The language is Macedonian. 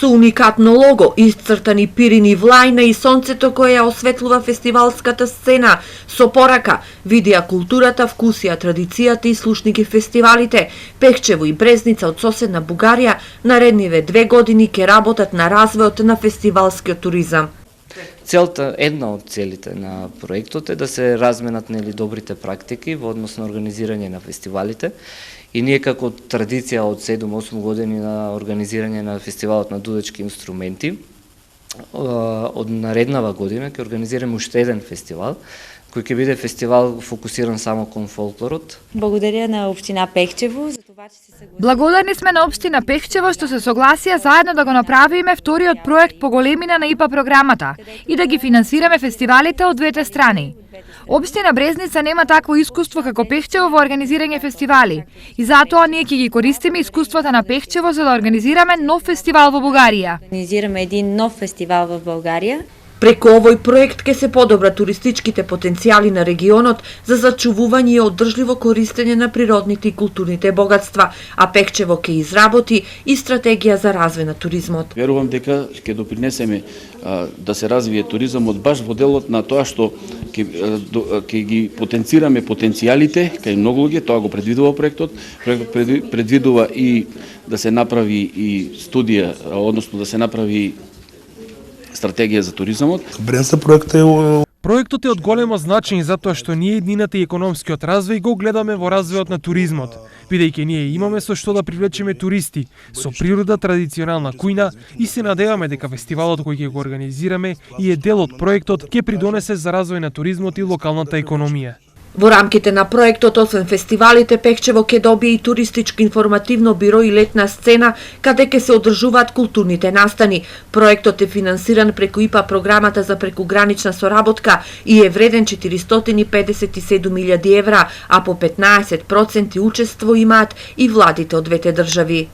Со уникатно лого, исцртани пирини влајна и сонцето кое ја осветлува фестивалската сцена, со порака, видеа културата, вкусија, традицијата и слушни ги фестивалите, Пехчево и Брезница од соседна Бугарија наредниве 2 години ќе работат на развојот на фестивалскиот туризам. Една од целите на проектот е да се разменат добрите практики во однос на организирање на фестивалите и ние како традиција од 7-8 години на организирање на фестивалот на дудечки инструменти, од нареднава година ќе организираме уште еден фестивал, кој ќе биде фестивал фокусиран само кон фолклорот. Благодаря на општина Пехчево за това, че се согласија. Благодарни сме на општина Пехчево што се согласија заедно да го направиме вториот проект по големина на ИПА програмата и да ги финансираме фестивалите од двете страни. Општина Брезница нема такво искуство како Пехчево во организирање фестивали и затоа ние ќе ги користиме искуствата на Пехчево за да организираме нов фестивал во Бугарија. Организираме един нов фестивал во Бугарија. Преку овој проект ќе се подобра туристичките потенцијали на регионот за зачувување и одржливо користење на природните и културните богатства, а Пехчево ќе изработи и стратегија за развој на туризмот. Верувам дека ќе допринесеме да се развие туризмот баш во делот на тоа што ќе ги потенцираме потенцијалите кај многу луѓе, тоа го предвидува проектот. Проектот предвидува и да се направи и студија, односно да се направи стратегија за туризмот. Проектот е од големо значење затоа што ние еднината и економскиот развој го гледаме во развојот на туризмот, бидејќи ние имаме со што да привлечеме туристи, со природа, традиционална кујна и се надеваме дека фестивалот кој ќе го организираме и е дел од проектот ќе придонесе за развој на туризмот и локалната економија. Во рамките на проектот, освен фестивалите, Пехчево ќе добие и туристичко информативно биро и летна сцена, каде ќе се одржуваат културните настани. Проектот е финансиран преку ИПА програмата за прекугранична соработка и е вреден 457.000 евра, а по 15% учество имаат и владите од двете држави.